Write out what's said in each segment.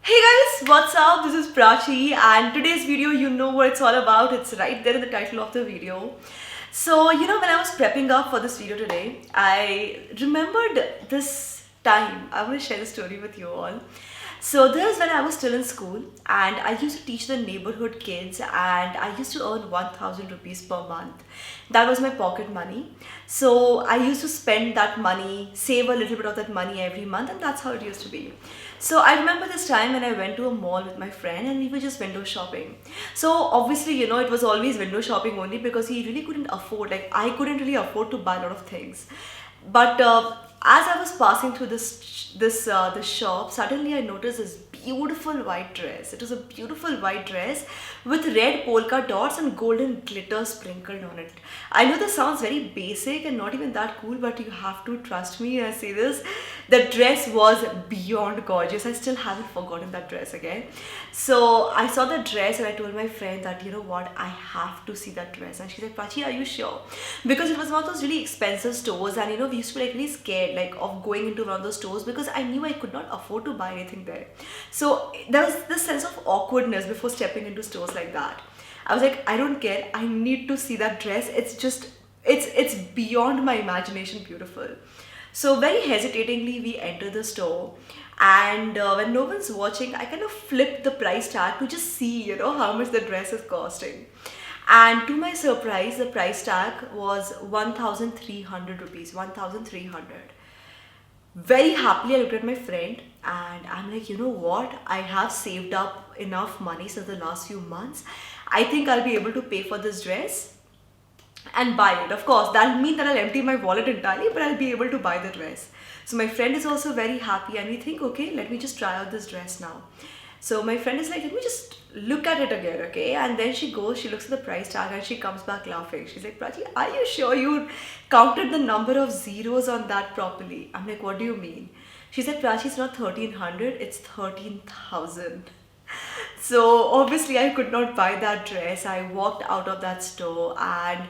Hey guys, what's up? This is Prachi and today's video, you know what it's all about. It's right there in the title of the video. So, when I was prepping up for this video today, I remembered this time. I want to share the story with you all. So this is when I was still in school and I used to teach the neighborhood kids and I used to earn 1000 rupees per month. That was my pocket money. So I used to spend that money, save a little bit of that money every month, and that's how it used to be. So I remember this time when I went to a mall with my friend and we were just window shopping. So obviously, it was always window shopping only because he really couldn't afford, like I couldn't really afford to buy a lot of things. But as I was passing through this shop, suddenly I noticed this beautiful white dress. It was a beautiful white dress with red polka dots and golden glitter sprinkled on it. I know this sounds very basic and not even that cool, but you have to trust me when I say this. The dress was beyond gorgeous. I still haven't forgotten that dress again. So I saw that dress and I told my friend that, you know what, I have to see that dress. And she said, Prachi, are you sure? Because it was one of those really expensive stores and we used to be like really scared like of going into one of those stores because I knew I could not afford to buy anything there. So there was this sense of awkwardness before stepping into stores like that. I was like, I don't care. I need to see that dress. It's beyond my imagination beautiful. So very hesitatingly, we enter the store, and when no one's watching, I kind of flip the price tag to just see, how much the dress is costing. And to my surprise, the price tag was 1,300 rupees, 1,300. Very happily, I looked at my friend and I'm like, you know what? I have saved up enough money since the last few months. I think I'll be able to pay for this dress and buy it. Of course, that'll mean that I'll empty my wallet entirely, but I'll be able to buy the dress. So my friend is also very happy and we think, okay, let me just try out this dress now. So my friend is like, let me just look at it again, okay? And then she goes, she looks at the price tag and she comes back laughing. She's like, Prachi, are you sure you counted the number of zeros on that properly? I'm like, what do you mean? She said, Prachi, it's not 1300, it's 13,000. So obviously I could not buy that dress. I walked out of that store and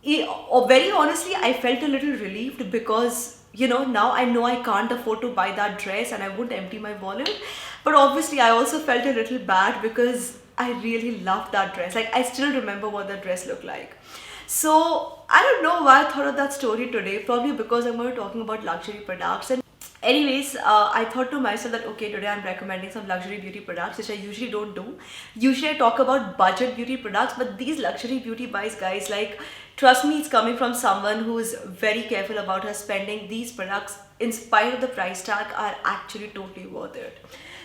very honestly, I felt a little relieved because now I know I can't afford to buy that dress and I won't empty my wallet. But obviously, I also felt a little bad because I really loved that dress. Like, I still remember what that dress looked like. So, I don't know why I thought of that story today. Probably because I'm going to be talking about luxury products. And anyways, I thought to myself that okay, today I'm recommending some luxury beauty products, which I usually don't do. Usually I talk about budget beauty products, but these luxury beauty buys, guys, like trust me, it's coming from someone who is very careful about her spending. These products, in spite of the price tag, are actually totally worth it.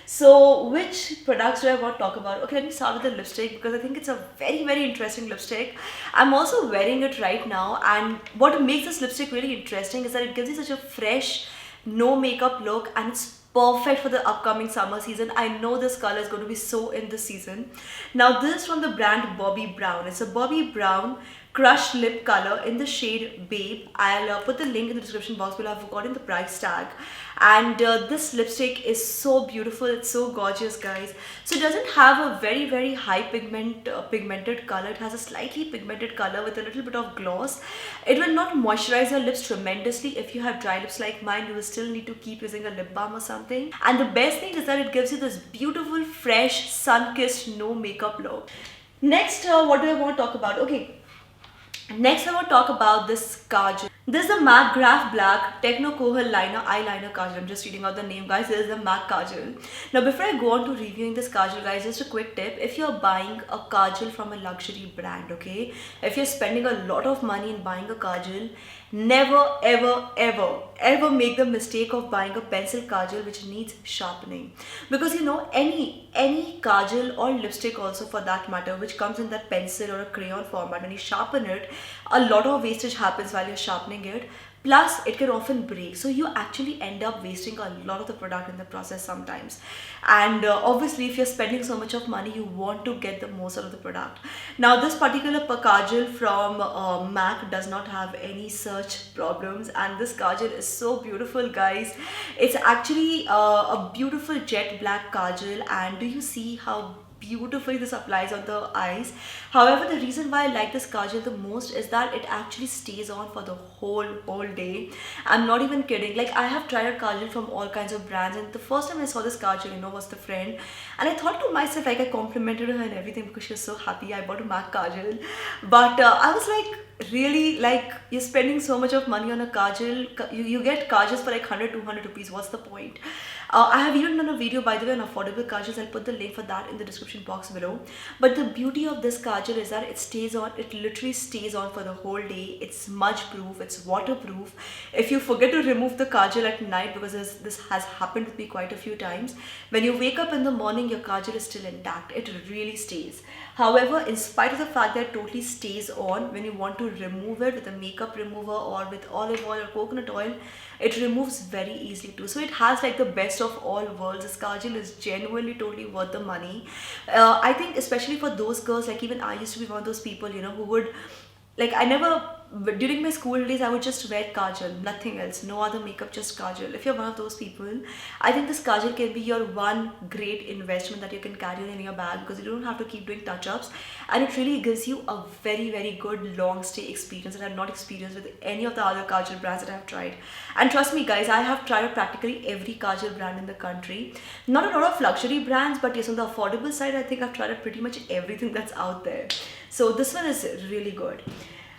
So which products do I want to talk about? Okay, let me start with the lipstick because I think it's a very, very interesting lipstick. I'm also wearing it right now, and what makes this lipstick really interesting is that it gives you such a fresh, no makeup look, and it's perfect for the upcoming summer season. I know this color is going to be so in this season. Now this is from the brand Bobbi Brown. It's a Bobbi Brown crushed lip color in the shade Babe. I'll put the link in the description box below. I've forgotten the price tag. And this lipstick is so beautiful. It's so gorgeous, guys. So it doesn't have a very, very high pigmented color. It has a slightly pigmented color with a little bit of gloss. It will not moisturize your lips tremendously. If you have dry lips like mine, you will still need to keep using a lip balm or something. And the best thing is that it gives you this beautiful, fresh, sun-kissed, no makeup look. Next, what do I want to talk about? Okay. Next, I want to talk about this kajal. This is the MAC Graph Black Techno Kohal Liner Eyeliner Kajal. I'm just reading out the name, guys. This is the MAC Kajal. Now, before I go on to reviewing this kajal, guys, just a quick tip. If you're buying a kajal from a luxury brand, okay? If you're spending a lot of money in buying a kajal, never, ever, ever, ever make the mistake of buying a pencil kajal which needs sharpening. Because any kajal or lipstick also for that matter, which comes in that pencil or a crayon format, when you sharpen it, a lot of wastage happens while you're sharpening it. Plus, it can often break. So you actually end up wasting a lot of the product in the process sometimes. And obviously, if you're spending so much of money, you want to get the most out of the product. Now, this particular kajal from MAC does not have any such problems. And this kajal is so beautiful, guys. It's actually a beautiful jet black kajal. And do you see how beautifully this applies on the eyes. However, the reason why I like this kajal the most is that it actually stays on for the whole day. I'm not even kidding. Like, I have tried a kajal from all kinds of brands, and the first time I saw this kajal, was the friend, and I thought to myself, like, I complimented her and everything because she was so happy I bought a MAC kajal. But I was like, really, like, you're spending so much of money on a kajal. You get kajals for like 100 200 rupees. What's the point? I have even done a video, by the way, on affordable kajals. I'll put the link for that in the description box below. But the beauty of this kajal is that it stays on, it literally stays on for the whole day. It's smudge proof, it's waterproof. If you forget to remove the kajal at night, because this has happened with me quite a few times, when you wake up in the morning, your kajal is still intact. It really stays. However, in spite of the fact that it totally stays on, when you want to remove it with a makeup remover or with olive oil or coconut oil, it removes very easily too. So it has like the best of all worlds. This kajal is genuinely totally worth the money. I think especially for those girls, like even I used to be one of those people, who would, like, I never, during my school days, I would just wear kajal, nothing else, no other makeup, just kajal. If you're one of those people, I think this kajal can be your one great investment that you can carry in your bag, because you don't have to keep doing touch-ups, and it really gives you a very good long stay experience that I've not experienced with any of the other kajal brands that I've tried. And trust me guys, I have tried practically every kajal brand in the country. Not a lot of luxury brands, but yes, on the affordable side, I think I've tried pretty much everything that's out there. So this one is really good.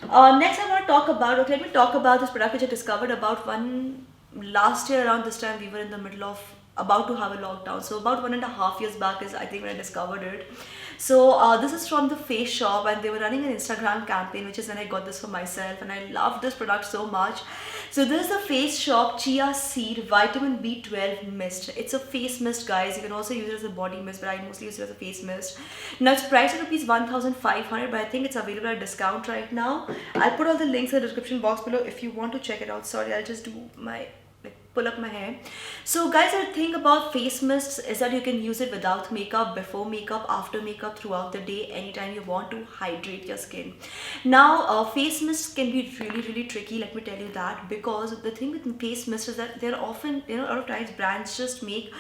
Next I want to talk about, okay, let me talk about this product which I discovered about last year around this time. We were in the middle of about to have a lockdown, so about 1.5 years back is I think when I discovered it. So this is from the Face Shop, and they were running an Instagram campaign, which is when I got this for myself, and I loved this product so much. So this is the Face Shop Chia Seed Vitamin B12 Mist. It's a face mist, guys. You can also use it as a body mist, but I mostly use it as a face mist. Now it's priced at rupees 1,500, but I think it's available at discount right now. I'll put all the links in the description box below if you want to check it out. Sorry, I'll just do my, pull up my hair. So guys, the thing about face mists is that you can use it without makeup, before makeup, after makeup, throughout the day, anytime you want to hydrate your skin. Now face mists can be really tricky, let me tell you that, because the thing with face mists is that they're often, a lot of times brands just make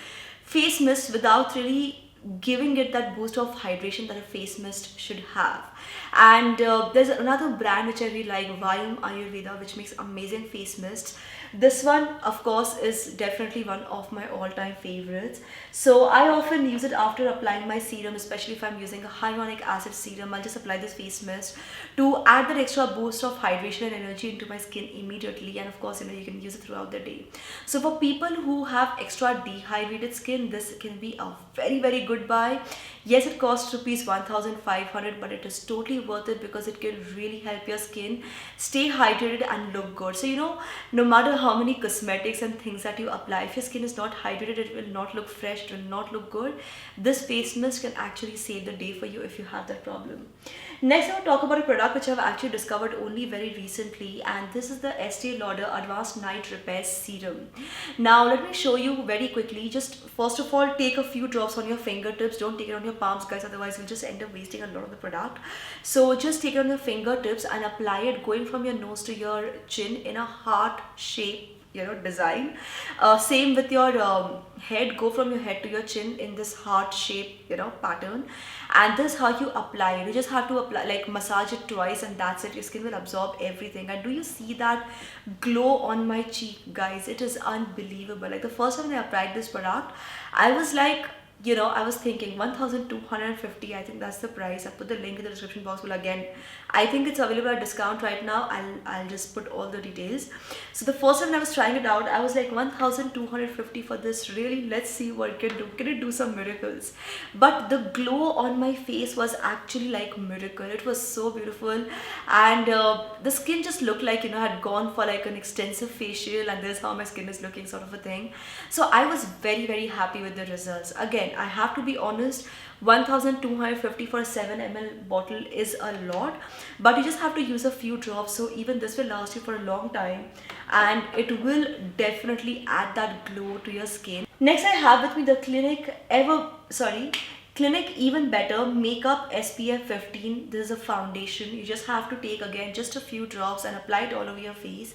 face mists without really giving it that boost of hydration that a face mist should have. And there's another brand which I really like, Vayam Ayurveda, which makes amazing face mists. This one, of course, is definitely one of my all-time favorites. So I often use it after applying my serum, especially if I'm using a hyaluronic acid serum. I'll just apply this face mist to add that extra boost of hydration and energy into my skin immediately. And of course, you can use it throughout the day. So for people who have extra dehydrated skin, this can be a very good buy. Yes, it costs rupees 1,500, but it is totally worth it because it can really help your skin stay hydrated and look good. So no matter how many cosmetics and things that you apply, if your skin is not hydrated, it will not look fresh, it will not look good. This face mist can actually save the day for you if you have that problem. Next, I want to talk about a product which I've actually discovered only very recently, and this is the Estee Lauder Advanced Night Repair Serum. Now let me show you very quickly. Just first of all, take a few drops on your fingertips. Don't take it on your palms, guys, otherwise you'll just end up wasting a lot of the product. So just take it on your fingertips and apply it going from your nose to your chin in a heart shape design. Same with your head. Go from your head to your chin in this heart shape pattern, and this is how you apply it. You just have to apply, like, massage it twice, and that's it. Your skin will absorb everything. And do you see that glow on my cheek, guys? It is unbelievable. Like, the first time I applied this product, I was like, I was thinking 1,250, I think that's the price. I'll put the link in the description box below. Again, I think it's available at discount right now. I'll just put all the details. So the first time I was trying it out, I was like 1,250 for this. Really, let's see what it can do. Can it do some miracles? But the glow on my face was actually like miracle. It was so beautiful, and the skin just looked like I had gone for like an extensive facial, and this is how my skin is looking, sort of a thing. So I was very happy with the results. Again, I have to be honest, 1,250 for a 7 ml bottle is a lot, but you just have to use a few drops. So even this will last you for a long time, and it will definitely add that glow to your skin. Next, I have with me the Clinic even better, makeup SPF 15. This is a foundation. You just have to take again just a few drops and apply it all over your face.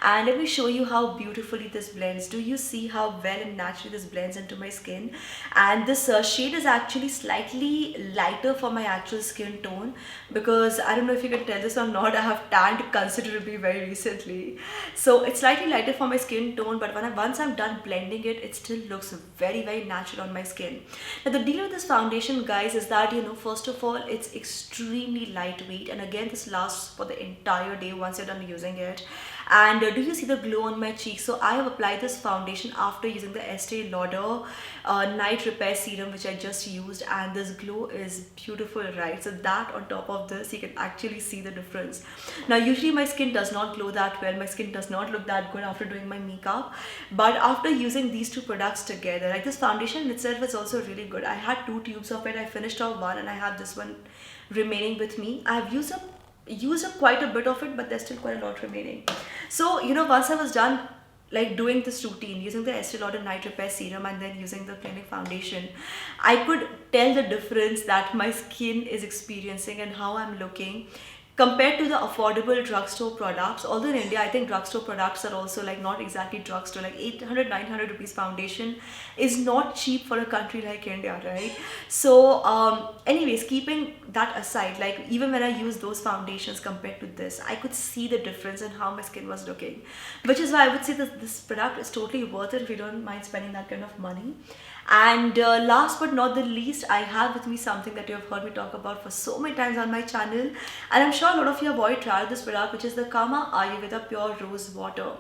And let me show you how beautifully this blends. Do you see how well and naturally this blends into my skin? And this shade is actually slightly lighter for my actual skin tone, because I don't know if you can tell this or not, I have tanned considerably very recently. So it's slightly lighter for my skin tone, but once I'm done blending it, it still looks very natural on my skin. Now the deal with this foundation, guys, is that, first of all, it's extremely lightweight, and again, this lasts for the entire day once you're done using it. And do you see the glow on my cheeks? So I have applied this foundation after using the Estee Lauder Night Repair Serum, which I just used, and this glow is beautiful, right? So that on top of this, you can actually see the difference. Now usually my skin does not glow that well, my skin does not look that good after doing my makeup, but after using these two products together, like this foundation itself is also really good. I had 2 tubes of it, I finished off one, and I have this one remaining with me. I have used up quite a bit of it, but there's still quite a lot remaining. So once I was done like doing this routine using the Estee Lauder Night Repair Serum and then using the Clinic foundation, I could tell the difference that my skin is experiencing and how I'm looking compared to the affordable drugstore products. Although in India, I think drugstore products are also like not exactly drugstore, like 800-900 rupees foundation is not cheap for a country like India, right? So anyways, keeping that aside, like even when I use those foundations compared to this, I could see the difference in how my skin was looking, which is why I would say that this product is totally worth it if you don't mind spending that kind of money. And last but not the least, I have with me something that you have heard me talk about for so many times on my channel, and I'm sure a lot of you have already tried this product, which is the Kama Ayurveda Pure Rose Water.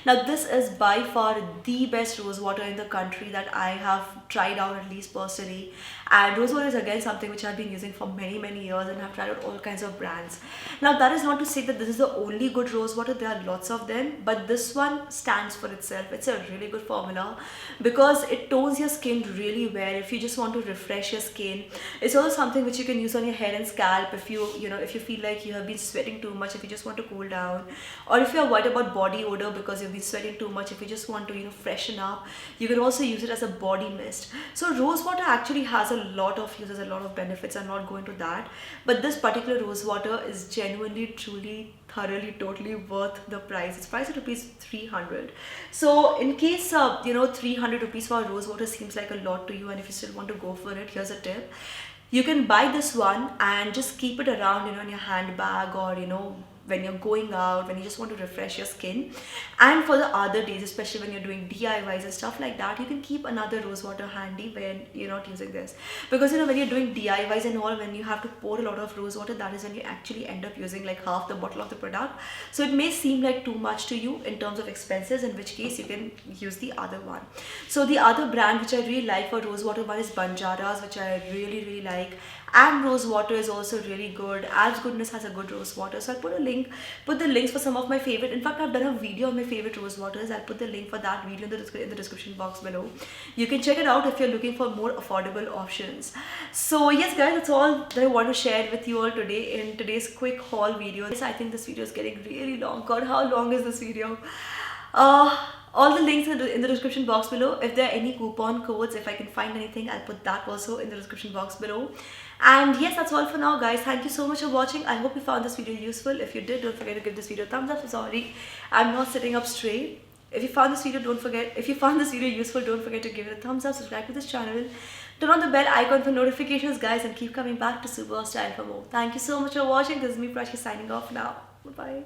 Now this is by far the best rose water in the country that I have tried out, at least personally. And rose water is again something which I've been using for many years and have tried out all kinds of brands. Now that is not to say that this is the only good rose water, there are lots of them, but this one stands for itself. It's a really good formula because it tones your skin really well if you just want to refresh your skin. It's also something which you can use on your hair and scalp if you feel like you have been sweating too much, if you just want to cool down, or if you're worried about body odor because you've been sweating too much, if you just want to freshen up, you can also use it as a body mist. So rose water actually has a lot of uses, a lot of benefits. I'm not going to that, but this particular rose water is genuinely, truly, thoroughly, totally worth the price. It's priced at rupees 300. So in case 300 rupees for rose water seems like a lot to you, and if you still want to go for it, here's a tip. You can buy this one and just keep it around in your handbag, or when you're going out, when you just want to refresh your skin. And for the other days, especially when you're doing DIYs and stuff like that, you can keep another rose water handy when you're not using this. Because when you're doing DIYs and all, when you have to pour a lot of rose water, that is when you actually end up using like half the bottle of the product. So it may seem like too much to you in terms of expenses, in which case you can use the other one. So the other brand which I really like for rose water, one is Banjara's, which I really like. And rose water is also really good. Al's Goodness has a good rose water. So I'll put the links for some of my favorite. In fact, I've done a video on my favorite rose waters. I'll put the link for that video in the description box below. You can check it out if you're looking for more affordable options. So yes guys, that's all that I want to share with you all today in today's quick haul video. I think this video is getting really long. God, how long is this video? All the links in the description box below. If there are any coupon codes, if I can find anything, I'll put that also in the description box below. And yes, that's all for now guys. Thank you so much for watching. I hope you found this video useful. If you did, don't forget to give this video a thumbs up. Sorry, I'm not sitting up straight. If you found this video useful, don't forget to give it a thumbs up, subscribe to this channel, turn on the bell icon for notifications guys, and keep coming back to Superwowstyle for more. Thank you so much for watching. This is me, Prachi, signing off now. Bye bye.